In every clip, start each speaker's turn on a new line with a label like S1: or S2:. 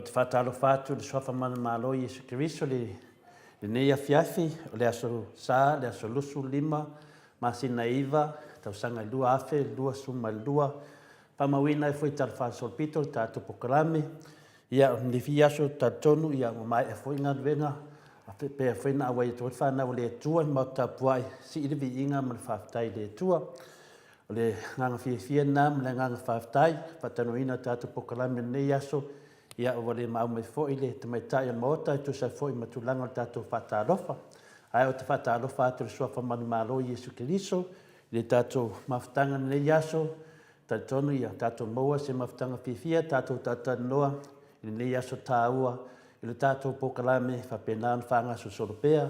S1: o te whatalofa atu le soafa mana malo i Iesu Keriso le nei afiafi o le aso sa, le aso lusu lima, masina iwa, tausaga i lua afe, lua suma i lua, pamauina e foi tala solpito le tatou pokalame, ia o nifi aso tatonu ia o mai e foi galuega, pe foi na awai to fa le tua Maota puai si ile Viiga ma le whaftai le tua. O le nganga fia na ma le nganga whaftai, patanoina tatou pokalame nei aso, ia o le mau mai foi le te mai tai Maota tu sa foi matulanga tatou whatalofa. Ai o te whatalofa atu le suafa manu malo Iesu Keriso, le tatou maftanga nei aso, tatonu ia tatou moa se maftanga fia tatou tatanoa, le nei aso tāua, i le tātou pokalame whapenaan whanga su soropea.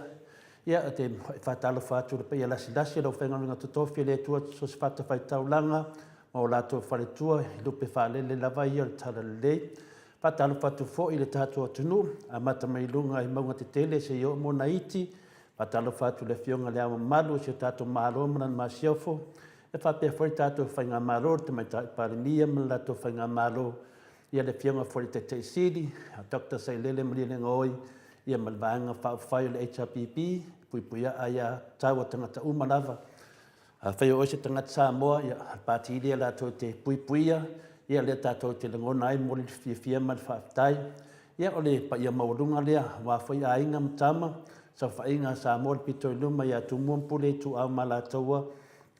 S1: Ia te whatalofa atu le pia lasi lau whengaunga tutofi le tua so se whata whaitaulanga, ma o lātou wharetua i lupe whalele lava ia le tala le lei. Whatalofa atu fo i le tātou atunu, a mata mai lunga i maunga te tele se i o mona iti, whatalofa atu le fionga le ama malu se tātou mahalo manan ma siofo, e whapea fwoi tātou whainga malo, te mai parimia man lātou whainga malo, ia le fionga fwoi te te siri, a Dr. Sailele Marile Ngoi, ia malvaanga whai le HRPP, puipuia aia tau o tangata umalava. A whai o se tangata Samoa, ia pāti ilia lātou te puipuia, ia le tātou te langona ai mori fia ma le whaftai, ia o le pa ia maurunga lea, wā whai a inga matama, sa whainga Samoa le pito i luma ia tu muampule tu au ma lātoua,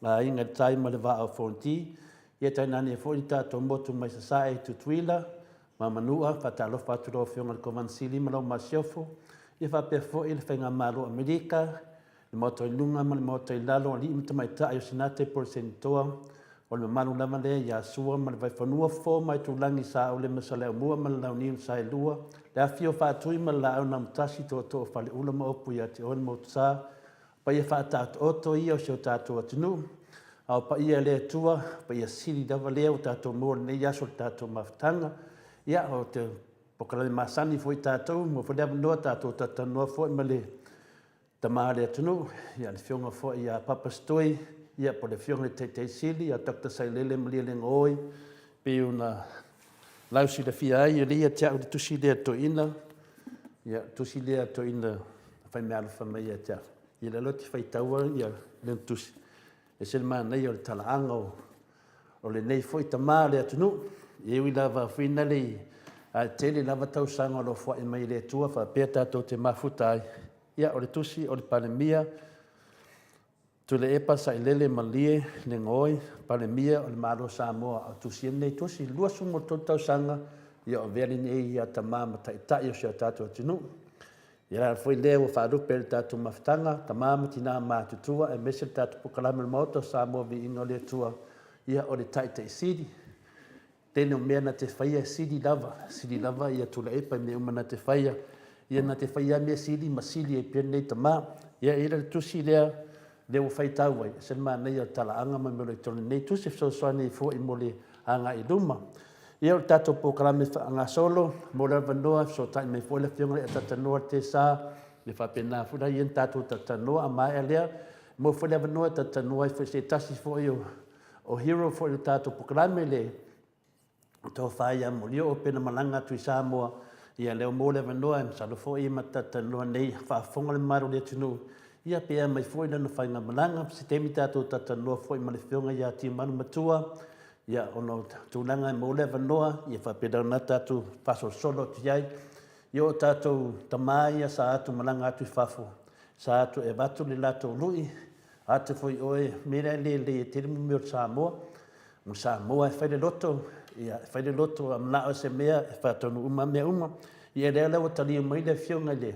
S1: a inga tai ma le wā au fonti, ia tainani e fwoi tātou motu mai sasae tu tuila, ma manua, whatalofa atu roa whionga le kovansili malau ma siofo, ia whapea fwoi le whainga malo Amerika, le moto i lunga ma le moto i lalo, li imta mai tae o sinate por senitoa, o le malu lama lea ia sua ma le whaifanua fo mai tu langi sa o le masaleo mua ma le launiu sa e lua, le awhio whaatui ma le lao na mtasi to o whale ula ma opu ia te on motu sa, pa ia whaatato oto ia o seo tātou atunu, au pa ia le tua, pa ia siri dawa lea o tātou mua le nei aso tātou maftanga, ia o te pokale masani foi tātou, mo whadea manoa tātou tatanua foi ma le tamaa le atunu, ia le fionga foi ia papastoi, ia po le fionga le te sili, a Dr. Sailele Marile Ngoi, pe una lausi le fia ai, ia tia o tusi lea to ina, ia tusi lea to ina, whai mea alfa mai ia tia, ia le loti whai taua, ia le tusi. E se maa nei o le talaanga o le nei foi tamaa le atunu, e ui lava whina le a tele lava tausanga o lo fwai mai le tua, wha pēr tātou te mafuta ai. Ia o le tusi o le palemia, tu le epa sa ilele malie le ngoi, palemia o le malo Samoa o tusi nei tusi, lua sumo ton tausanga, ia o veri nei ia tamaa ma tai o sea tātou atunu. Ia la foi leo whaarupe le tātou mawhitanga, tamama tina mātutua, e mese le tātou pokalame le Maota Samoa Viiga le tua, ia o le taite siri. Tēne o mea na te whaia siri lava ia tula epa me uma na te whaia, ia na te whaia mea siri, ma siri e pia nei tamā, ia ira le tusi lea, leo whaitau ai, sen maa nei o talaanga ma melo i tole nei tusi, fsosoane i fo i mo le anga i luma. Ia o tātou pokalame ngā solo, mo le wanoa, so tai me fo le fionga e tatanoa te sā, le whapena funa i en tātou tatanoa a mai alea, mo fo le wanoa tatanoa i fo se tasi fo i o hero fo i tātou pokalame le, tō whaia mo lio o pena malanga tui Samoa, ia leo mo le wanoa, salo fo i ma tatanoa nei, whaafonga le maro le tunu, ia pia mai fo i lana whainga malanga, si temi tātou tatanoa fo i ma le fionga ia ti manu matua, ia ono tūlanga e mo le wanoa, ia whapena na tātou whaso solo ti ai, ia o tātou tamāia sa atu malanga atu i whafo, sa atu e watu le lātou lui, atu foi oe mera le terimu meo Samoa, mo Samoa e whaile loto, ia whaile loto am nao se mea, e whatonu uma mea uma, ia lea lewa talia mai le fionga le,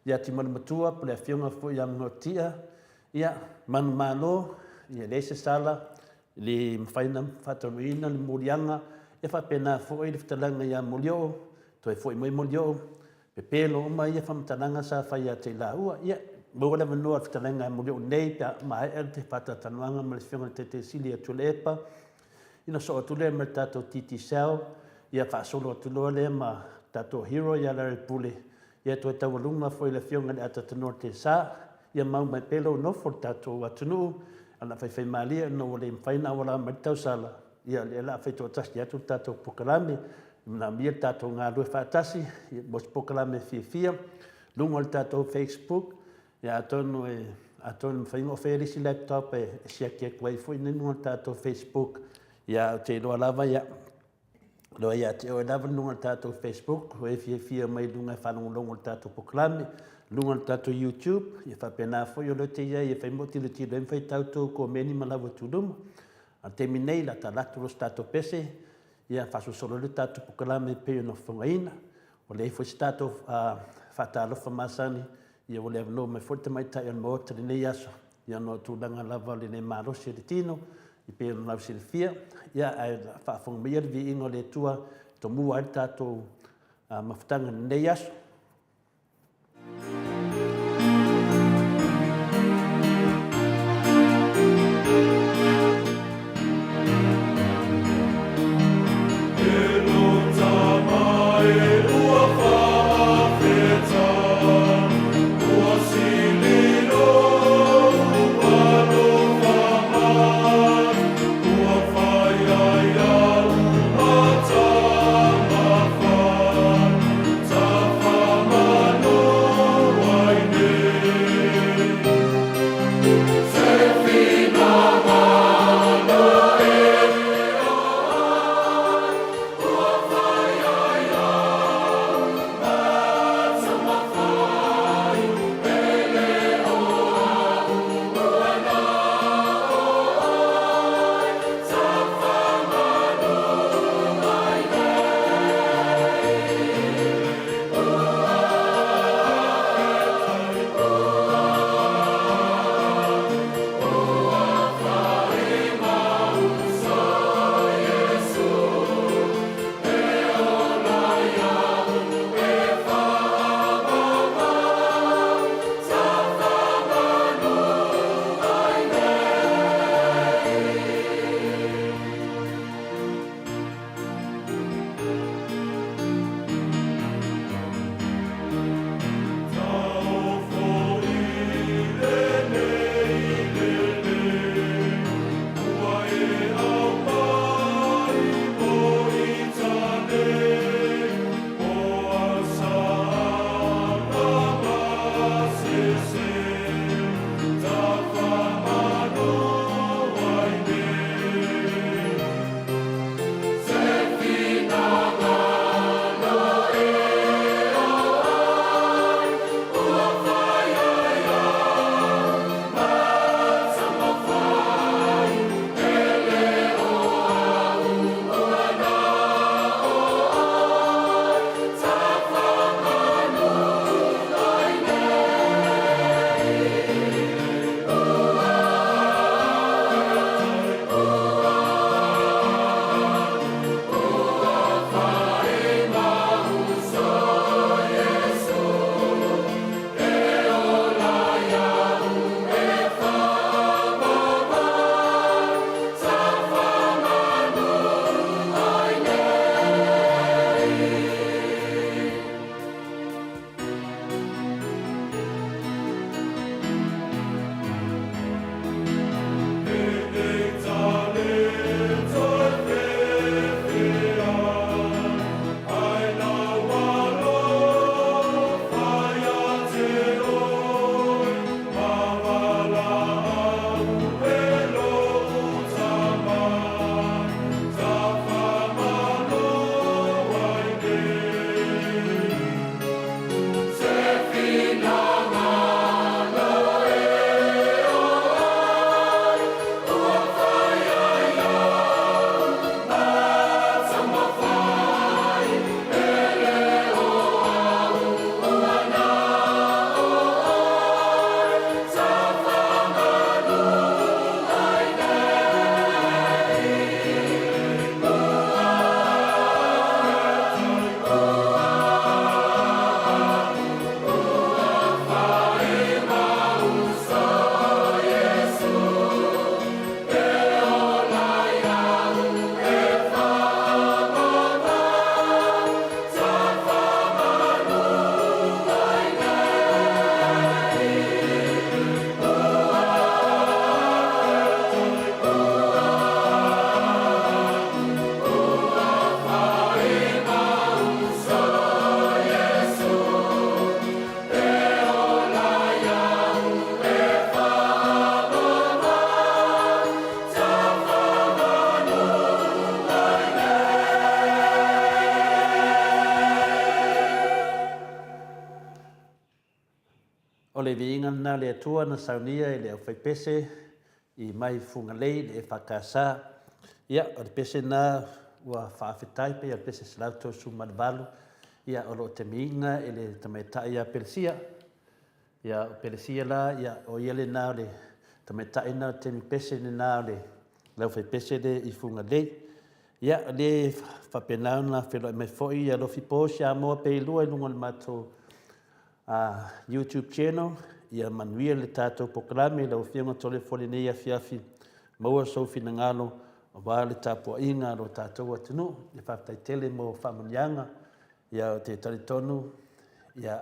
S1: ia ti manu matua, po le fionga foi am notia, ia manu malo, ia le se sala, le mawhaina whataruina, le morianga, e whapena foi le whatalanga ia molio, to e foi mai molio, pe pelo uma ia whamtalanga sa whaia te la ua, ia, Mora manoa whatalanga e molio nei, pia mai e te whatatanuanga ma le fionga te sili a tule epa, ina so atule ma tātou titi sao, ia whaasolo atuloa le ma tātou hero ia la pule, ia to e tawalunga foi le fionga le atatanua te sā, ia mau mai pelo nofo tātou atunu, ana whai malia no le mwhaina wala mai tau sala, ia le la whai tō tasti atu tātou pokalame, na mia tātou ngā rue whātasi, mo se pokalame fia, lunga le tātou Facebook, ia atonu whaingo whaerisi laptop sia kia kwai fui, lunga le tātou Facebook, ia te roa lava ia, loa ia te oe lava lunga le tātou Facebook, o fia mai lunga whanonga le tātou pokalame, lunga le tātou YouTube, ia whapena fui o lo te ia, ia whaimoti le tiro whai tātou ko meni malawa tuluma, a te minei la ta latu lo tātou pese, ia whasosolo le tātou pokalame peo no whangaina, o le fwoi tātou whatalofa masani, ia o le avano mai fwoi mai tai an Maota le nei aso, ia no tūlanga lava le nei marosi le tino, i peo no lau sile fia, ia ai whawhongamia le vi ingo le tua, to mua ai tātou mawhatanga le nei aso.
S2: Samoa.
S1: inga na le atua na saunia i le au whaipese i mai funga lei le whakasa. Ia, o le pese na ua whaafetai pe, o le pese salauto su madvalu. Ia, o lo te miinga i le tamaitai a Persia. Ia, o Persia la, ia, o iele na le tamaitai na te mi pese ni na le lau whaipese le i funga lei. Ia, le whapenau na whelo mai foi, ia lo fipo Samoa pe ilua i lunga le mato YouTube channel. Ia manuia le tātou pokalame, lau whianga tole foli nei a fiafi, maua sofi na ngalo, o wā le tāpua inga ro tātou atunu, ia whaftai tele mo whamanianga, ia o te taritonu, ia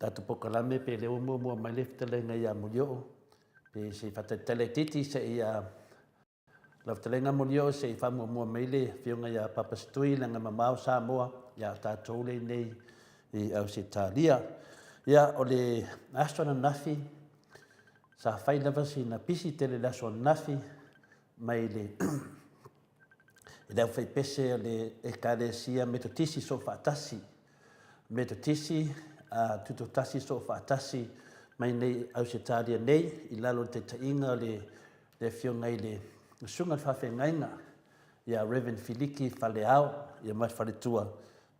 S1: tātou pokalame pe leo mua mai leftele ngai a mulio, pe se whaftai tele titi se ia lau telenga mulio se i whamua meile, whianga ia papastui langa mamau Samoa, ia tātou le nei i au se tālia. Ia o le aso na nafi, sa whai lava si na pisi tele le aso na nafi, mai le i lau whai pese o le e kāresia metotisi so whaatasi. Metotisi, tutotasi so whaatasi, mai nei au se tālia nei, i lalo te tainga le whionga i le sunga whawhengainga, ia Reverend Filiki Whaleao, ia mai whaletua.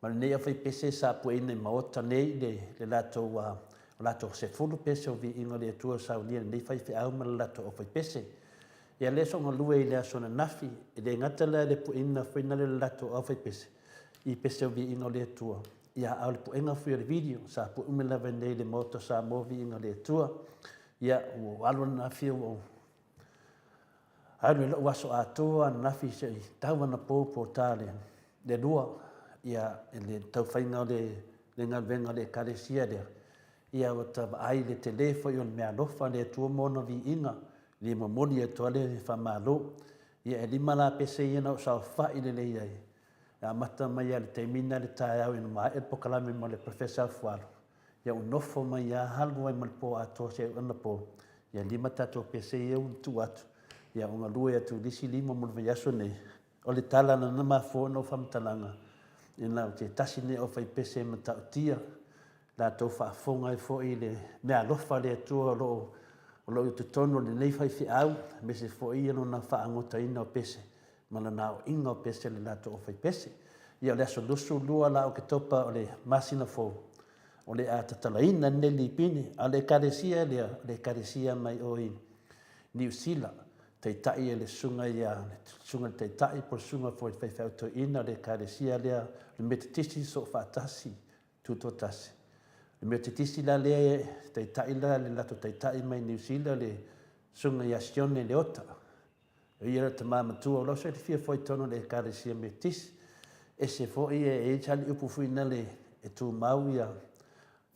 S1: Ma nei a whai pese sa pue nei Maota nei le lato se fulu pese o Viiga le Atua saunia nei whai whiau ma le lato o whai pese. Ia le songa lue i le asona nafi, i le ngata le pue ina whaina le lato o whai pese, i pese o Viiga le Atua. Ia au le pue inga whi le video, sa pue umelawe nei le Maota Samoa Viiga le Atua. Ia o alo nafi o alu le waso atua nafi se i tawana po tale, le lua. Ia le tau whainga o le ngavenga le karesia lea. Ia o ta ai le telefo i o le mea lofa le tua mona Viiga, le mamoni e toa le whamalo. Ia e lima la pese i ana o sao whai le lei ai. Ia mata mai a le teimina le tae au ina maa e pokalame ma le professor Fuaro. Ia unofo mai a halu ai ma le po atoa se au ana po. Ia lima tato pese i au tu atu. Ia unga lue atu lisi lima mo le vaiaso nei. O le tala na nama fo no whamtalanga. Ina o te tasi ne o whai pese ma tautia, la tau whaafonga e fo i le mea lofa le atua o lo i te tono le nei whai whiau, me se fo i ano na whaangota ina o pese, ma la nao inga o pese le lato o whai pese. Ia le aso lusu lua la o ke topa o le masina fo, o le a tatalaina ne li pini, a le karesia mai o i New Zealand. Te tai e le sunga ia, sunga te tai por sunga fo i whaiwhau to ina le karesia lea, le metatisi so whaatasi, tutotasi. Le metatisi la lea te tai la le lato te tai mai New Zealand le sunga ia sione le ota. E ia te māmatua o loso e te fia fo i tono le karesia metatisi. E se fo i e tali upu fuina le e tu mau ia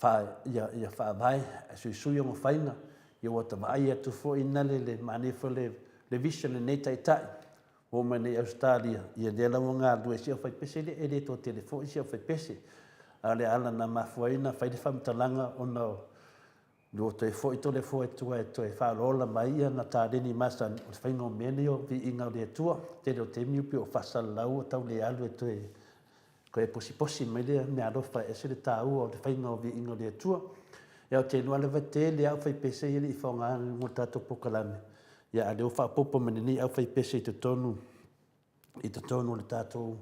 S1: whaavai, e sui sui o whainga, ia wata mai atu fo ina le manefo le vision le nei tai o mai nei Australia ia le la nga due sia fai pese le ele to telefo sia fai pese ale ala na mafuaina fai le famtalanga ona lo te fo i to le fo to e fa rola mai na ta deni masa fai no menio Viiga le Atua te lo te miu pio fasa lau tau le alu to e ko e posi mai le me alo fa ese le tau o fai no Viiga le Atua ia te no le vete le au fai pese i fonga mo tato pokalame. Ia a leo whaapopo manini au whai pese i te tonu le tātou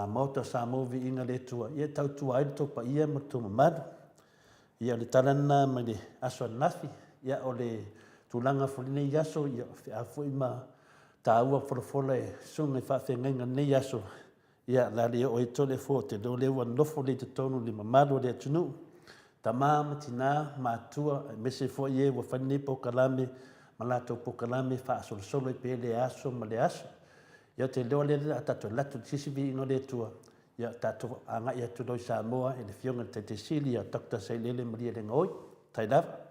S1: Maota Samoa Viiga le Atua. Ia tau tua ai topa ia ma tō mamadu. Ia le talana mai le aso nafi. Ia o le tūlanga whaline i aso. Ia a fui ma tā ua whalafola e sunga i whawhengainga nei aso. Ia la le o e tole fo te leo leo an lofo le te tonu le mamadu le atunu. Ta māma tina mātua mese fo i e wa whanine po kalame ma lato pokalame whaasolo i pe le aso ma le aso. Ia te leo le tato latu tisi Viiga le Atua. Ia tato anga ia tu loi Samoa e le whionga te sili a Dr. Sailele Maria le ngoi. Tai lava.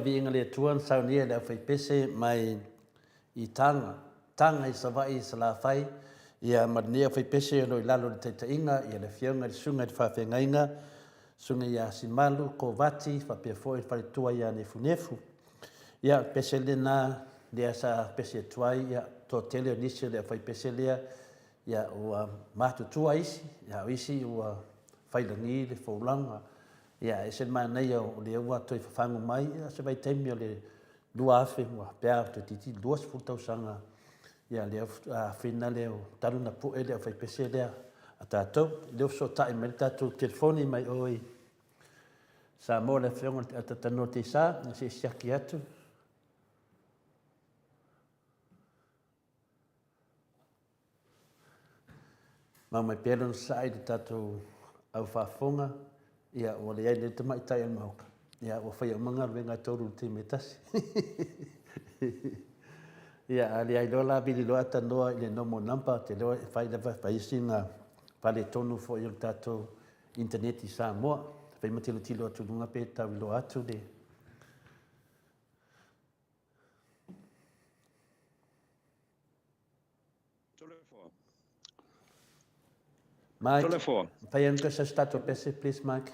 S1: viinga le tuan saunia le fai pese mai I tanga I savai sa la fai ia marnia fai pese no I lalo le taitainga ia le fianga le sunga le whawhengainga sunga ia simalu ko vati whapia fo I whare tua ia nefu ia pese le na lea sa pese tuai ia to tele o nisi le fai pese lea ia ua matutua isi ia isi ua whailangi le whaulanga ia ese manei o le ua toi whafangu mai ia se vai taimi o le lua afe ua pea to titi lua sefutau sanga ia le whina leo talu na pu ele o whai pese lea a tātou leo so tae mai tātou telefoni mai oi Samoa le whionga a tatano te sa na se siaki atu mai pēro na sa le tātou au whafonga ia o le ai le te mai tai al mauka ia o whai o manga venga tōru te metasi ia ali ai lola bili loa tanoa I le nomo nampa te loa e whai lewa whai singa pale tonu fo I o tātou interneti Samoa whai matilo tilo atu lunga pe tau I loa atu le Mike, whai anu ka sa stato pese, please, Mike.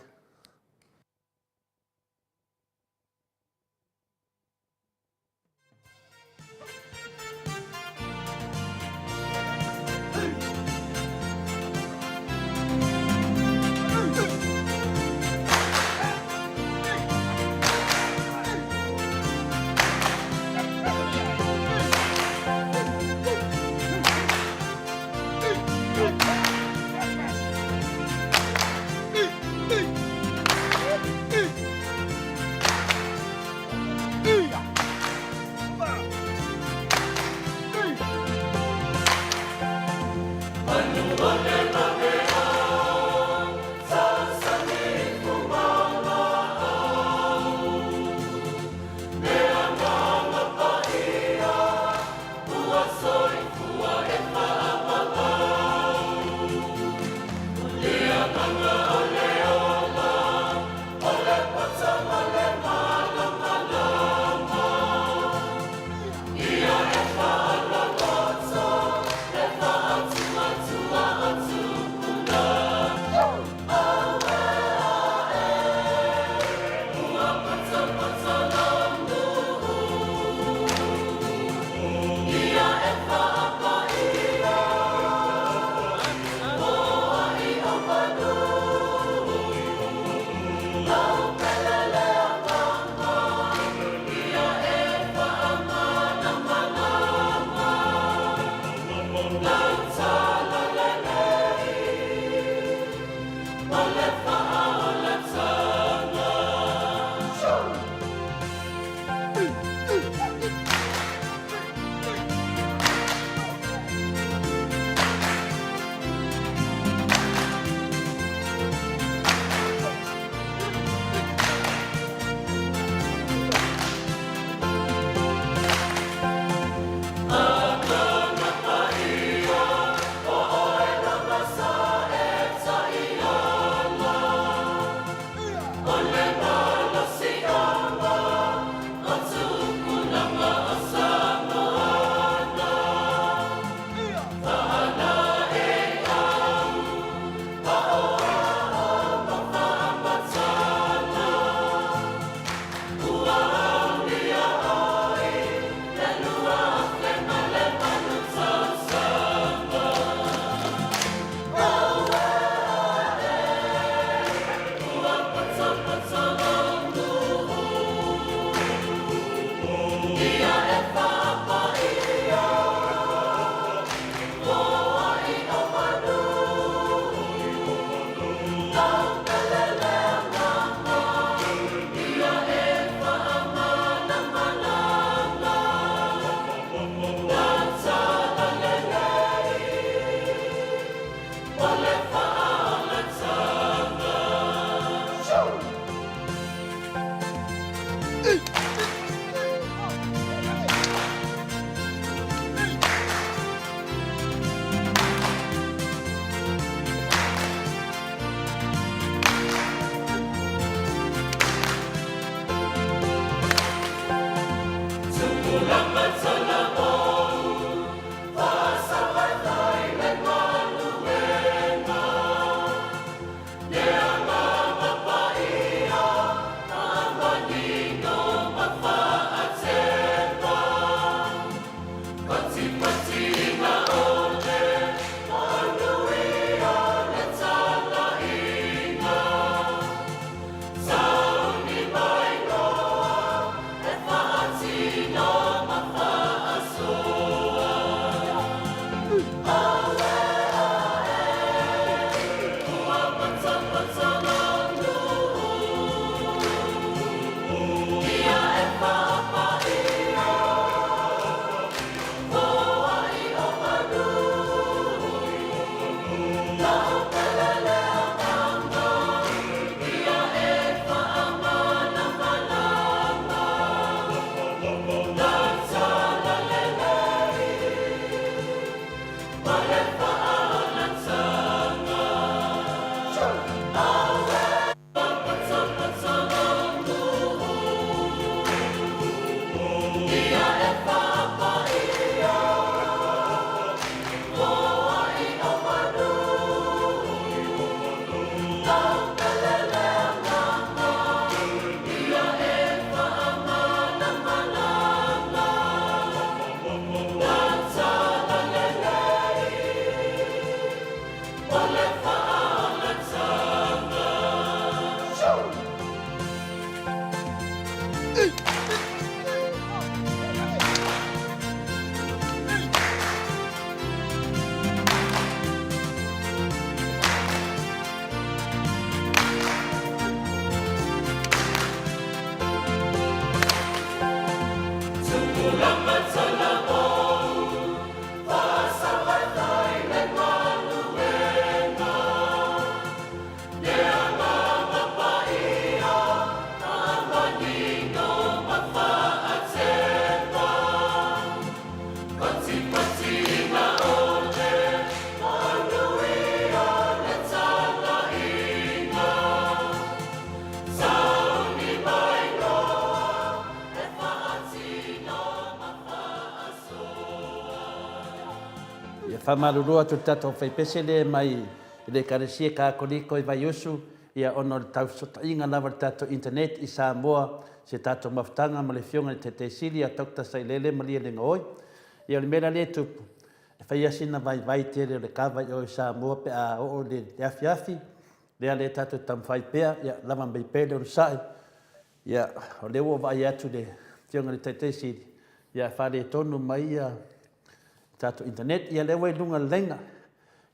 S1: whamarurua tu tato whaipese le mai le karesia ka koliko i vai usu ia ono tau sotainga lava tato internet i Samoa se tato maftanga ma le fionga te sili a tokta sailele ma lia le ngoi ia le mera le tupu e whaia sina vai tere le kawa i o i Samoa pe a o le afi lea le tato tamwhai pea ia lava mai pele o sai ia o le ua vai atu le fionga te sili ia whare tonu mai ia tato internet ia lewa i lunga lenga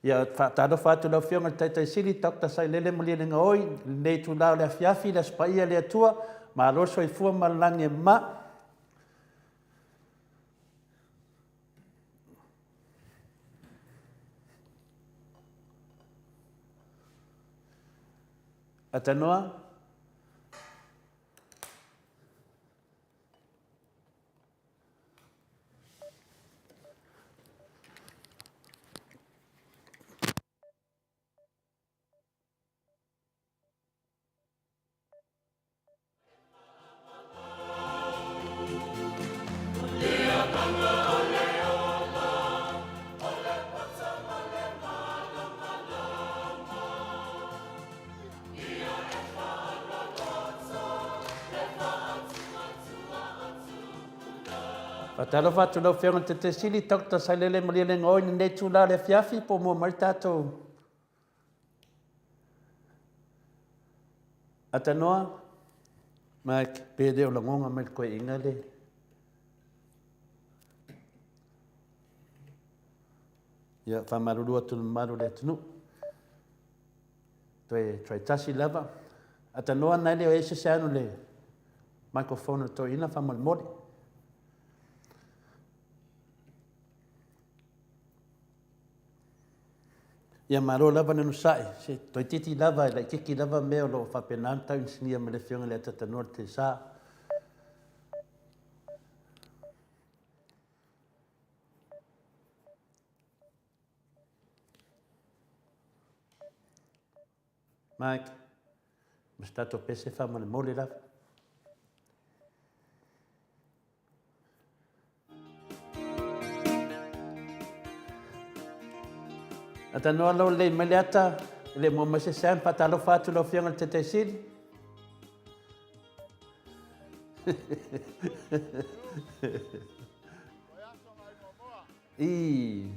S1: ia tado fatu lau fionga tai sili takta sai lele malia lenga oi nei tu lau le afiafi le spaia le atua ma roso i fua malange ma atanoa Patalo fatu lau fionga te sili takta sai lele malia lenga oi nei tu lau le fiafi po mua mari tatou. Atanoa, mai pede o langonga mai koe inga le. Ia whamarurua tunu maru le tunu. Toi tasi lava. Atanoa nai leo ese se anu le microphone to ina whamalmori. Ia maro lava nanu sai, se toi titi lava, la kiki lava meo lo whapenanta insinia me le fionga le atatanua te sa. Mike, ma stato pese fama le mole lava. Atanoa lo le meleata le mo mase sam patalo fatu lo fionga te sili. I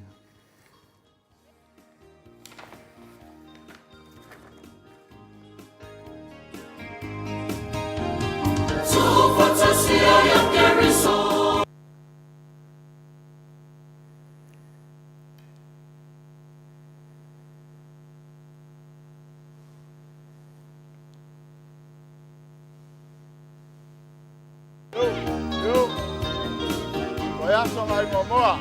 S2: Oyaso mai momoa.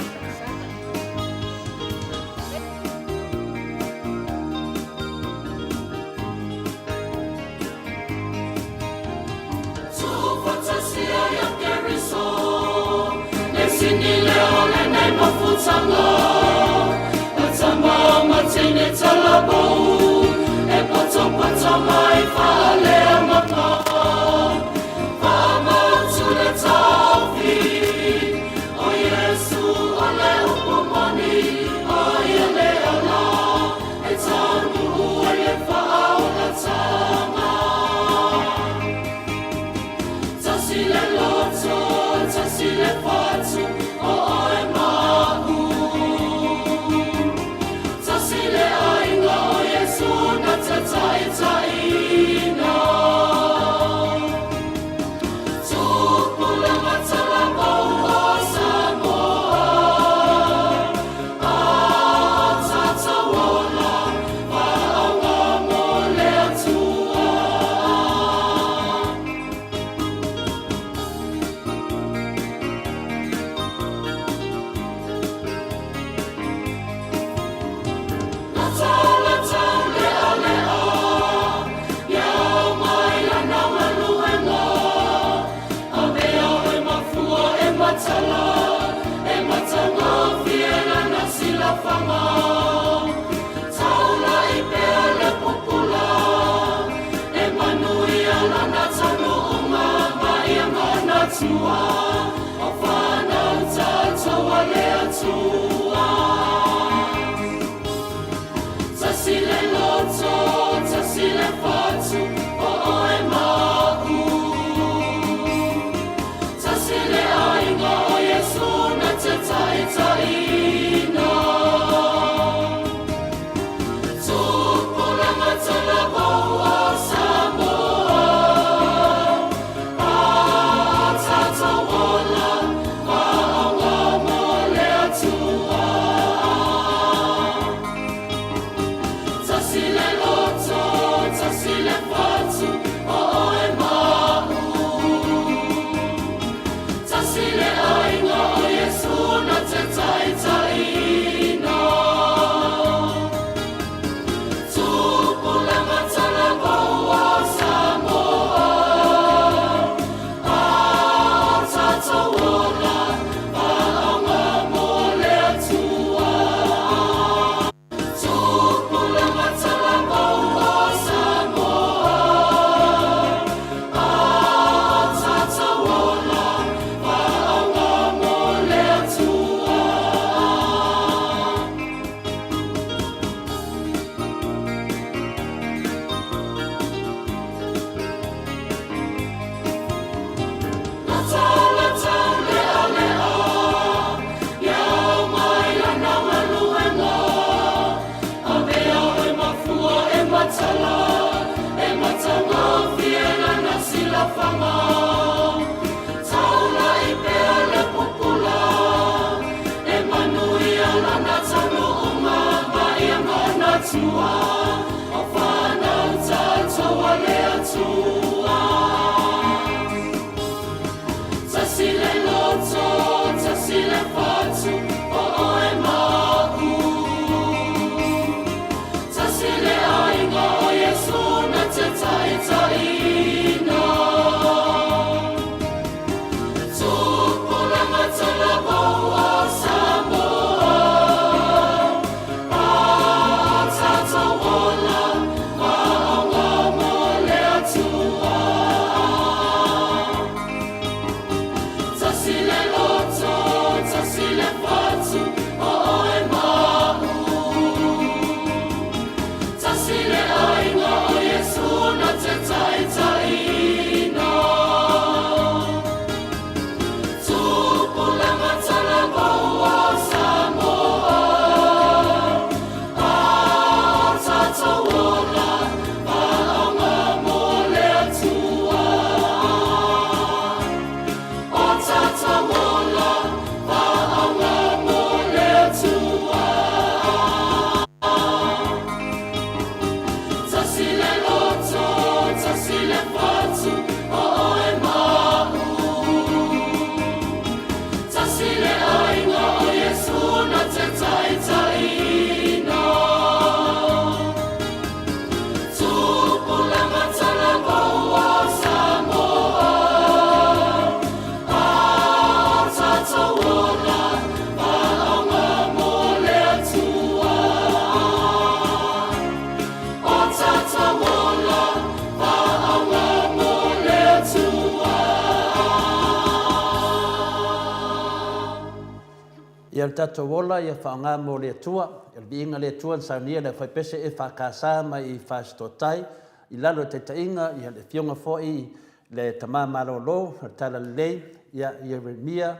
S1: Ia tato wola ia whaanga mo le atua, ia Viiga le atua sa nia le whai pese e whakasa mai i whastotai, i lalo te tainga, ia le fionga foi le tama marolo, tala lei, ia Yeremia,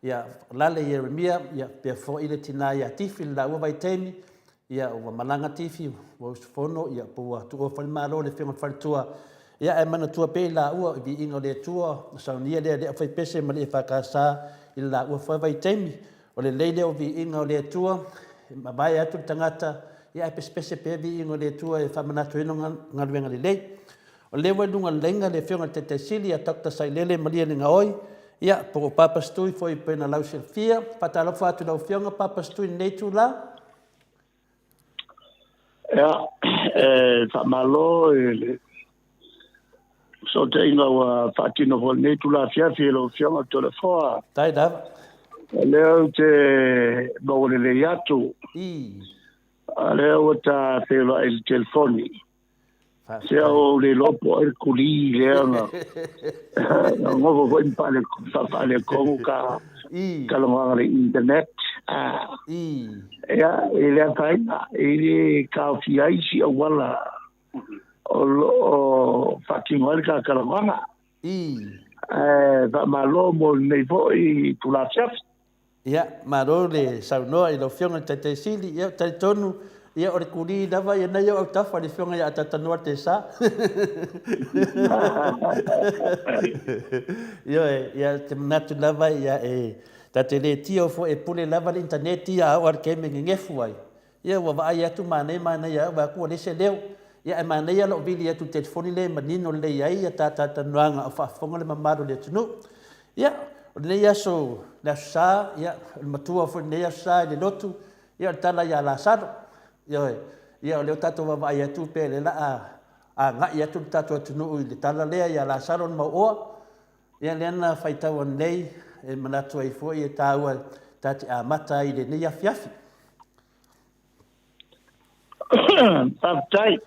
S1: ia lale Yeremia, ia pia foi le tina ia tifi la ua vai temi, ia ua malanga tifi, ua usufono, ia pua tua whai malo le fionga whalitua, ia e mana tua pe la ua i Viiga le atua, sa nia le whai pese ma le whakasa i la ua whai vai temi, o le leile o Viiga o le atua, ma vai atu tangata, ia e pespese pe Viiga o le atua e whamanatu ino ngaruenga le lei. O le wainunga lenga le whionga te te sili a Dr. Sailele Maria Linga Oi, ia po papastui foi pena lau selfia, patalo fatu lau whionga papastui nei tu la?
S3: Ia, whamalo e so te inga wa whatino ho nei tu la fiafi lo whionga tole whoa.
S1: Tai dawa.
S3: Leo te maulele atu. Leo ta teva il telefoni. Se o le lopo el kuli leo na. Ngovo ko impale fale ko ka kalonga le internet. Ya ile kaina ile ka fiaisi wala o fucking wala ka kalonga. Malo mo nei voi tu la chef.
S1: Ia, maro le saunoa i lo whionga te sili, ia, tai tonu, ia ore kuri dawa, ia nei au tafa le whionga ia tatanua te sa. Ia, te manatu lava, ia, tate le tio fo e pule lava le interneti, ia au ar keme ngefu ai. Ia ua vaai atu manei ia ua kua lese leo. Ia e manei alo vili atu telefoni le manino le ai ia tatanuanga o whaafonga le mamaro le tunu. Ia, o nei aso le aso sa, ia, o matua fo nei aso sa le lotu, ia o tala ia la saro. Ia o leo tato vaai atu pe le la a ngai atu tato atunu i le tala lea ia la saro na mauoa. Ia le ana whaitau an nei, e manatu ai fo i e tāua tati a mata i le nei afiafi.
S3: Taptai.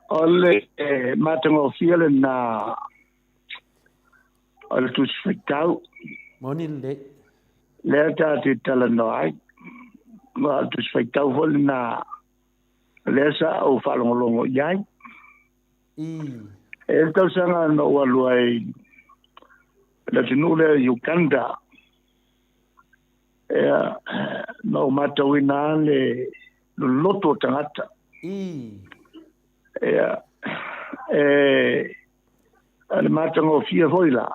S3: Ole matango fiele na ole tu sfitau.
S1: Moni le.
S3: Le tati tala no ai. Ma tu sfitau vol na lesa o falongolongo yai. E tau sanga no waluai la tinule Uganda. No matawina le loto tangata. Ale matango fia voila.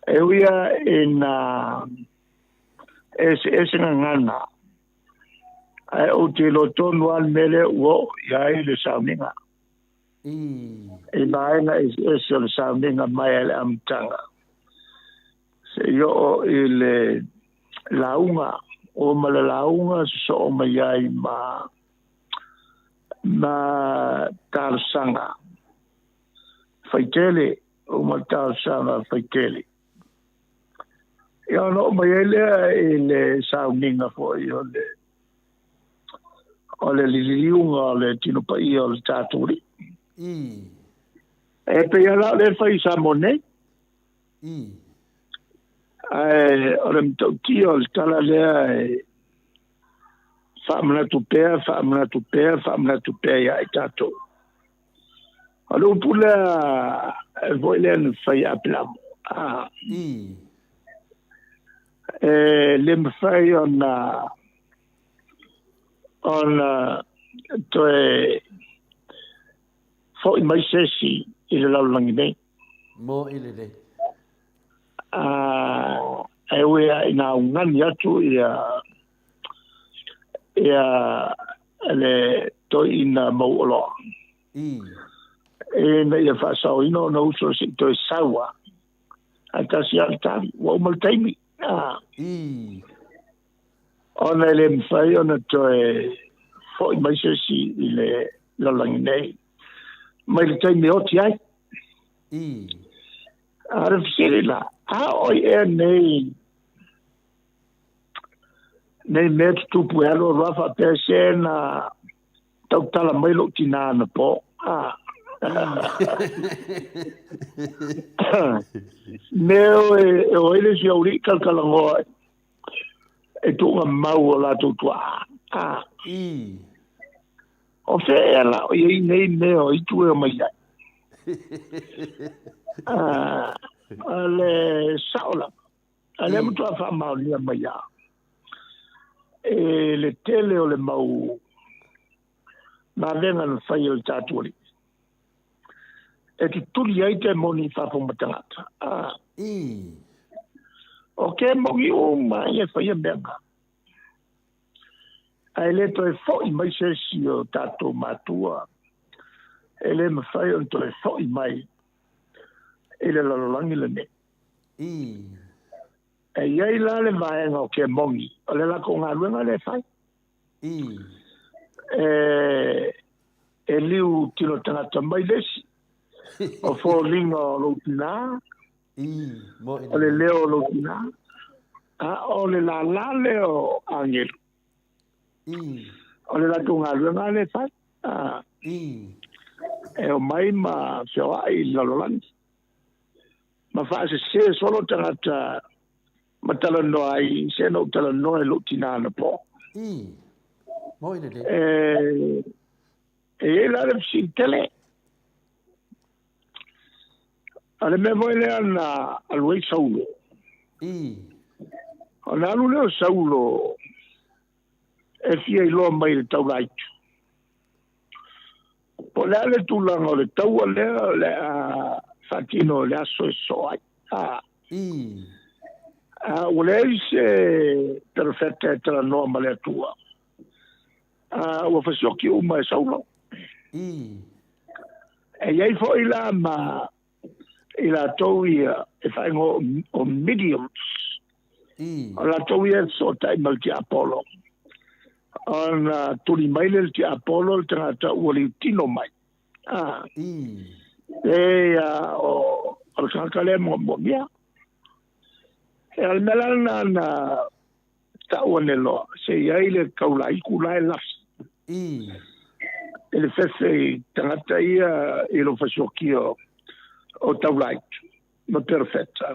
S3: Uia ina ngana. O te loto nuan mele uo iai le sauninga. Inaina le sauninga mai ale amtanga. Se yo ile launga o malalaunga so mai ma tarsanga faitele o ma tarsanga faitele no mai le sauninga fo ole liliunga le tino pa le taturi e pe ala le fai samone ora mtokio tala le famna tu pe ya itato alo pula voilen fai aplam le mfai on to fo mai sesi ile la langine
S1: mo ile de
S3: we ina ngani atu ia le to ina mauolo na ia fasao ino no uso si to sawa atasi alta wa maltaimi ona le mfai ona to fo mai si ile la langine mai le taimi oti ai ara fisela oi nei met tu puelo rafa persena tala mai lo tinana po meu o ele si ori kalkalango e tu mau la tu o fela o nei meu i tu e mai ale saola ale mutu fa mau ni mai le tele o le mau na venga no fai o taturi e tu tuli ai te moni fa po matangata ok mongi o mai e fai benga ai le to e foi mai se si o tato matua ele me fai o to e foi mai ele la langi le ne e iai la le vaenga o ke mongi o le la ko ngā ruenga le fai e liu tino tangata mai lesi o fo linga o lo tina o le leo o lo tina o le la leo angelu o le la ko ngā ruenga le fai e o mai ma fioa i lalolangi ma fa se solo tangata matalano ai se no talano e lo tinana po
S1: mo ile de
S3: e la le si tele ale me voile ana alway saulo ana lu le saulo e fia lo mai le tau po le tu la no le tau le fatino le aso so ai Wale se perfecta tra norma le tua. Wa fasoki uma saulo. E aí foi lá ila toia e fai o mediums. La toia so tai mal ti Apollo. On tuli maile ti Apollo tangata wali tino mai. O kakale mo bia. E al melana na tawanelo se yaile kaulai kulai las. Ele fez tangata ia ilo fasokio o taulai no perfetta.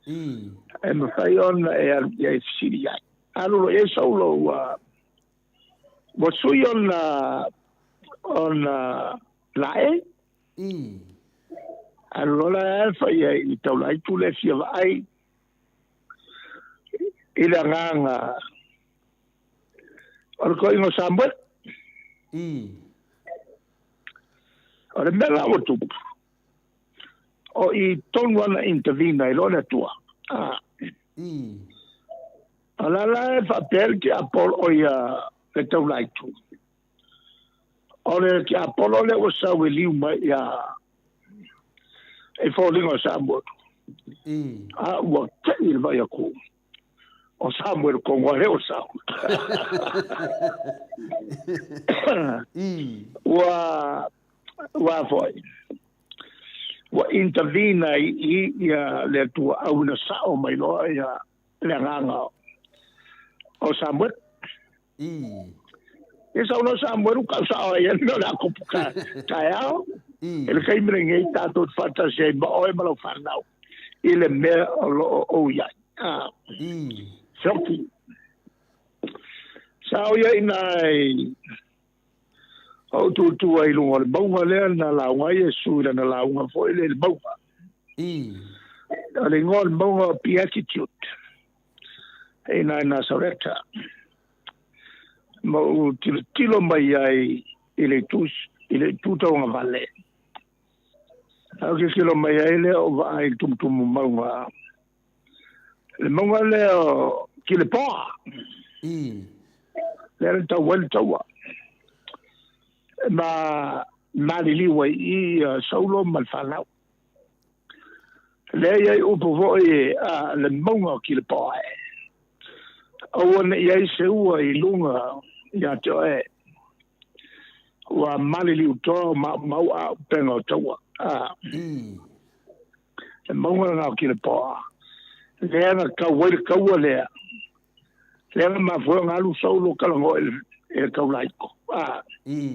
S3: E me fai on e siria. Allora e solo what sui on lae allora fai i taulai tu le fia vai ila nganga orko ingo Samuel ora bella tu o i tonu ana intervina ilona tua ala fa perché Apollo ia le taulai tu ora che Apollo le o sa weli uma ia e folingo Samuel wa tei vai aku o Samuel con guare o sa wa foi wa intervina ia le tua au na sa o mai lo ia le nganga o Samuel esa uno Samuel ka sa o ia no la kopuka taia ele kai mrenga ta tot fata se ba o ma lo farnau ele me o ia Soki. Sao ia inai o tu ai lungo le bauga le na la ngai su na la unha foi le bauga. Ale ngol bauga attitude. E na soreta. Mo tilo mai ai ile tuta unha vale. Au ke kilo mai ai le o vai tum maunga. Le maunga le o ki le poa. Le ta wel tawa. Ma liwa i saulo malfanau. Le ia upo voi le maunga ki le poa. O ne ia se ua i lunga ia te oe. Wa malili uto mau a penga tawa. Le maunga nga ki le poa. Le nga kaua lea. Le nga mafua ngā lu saulo kalango e kaulaiko.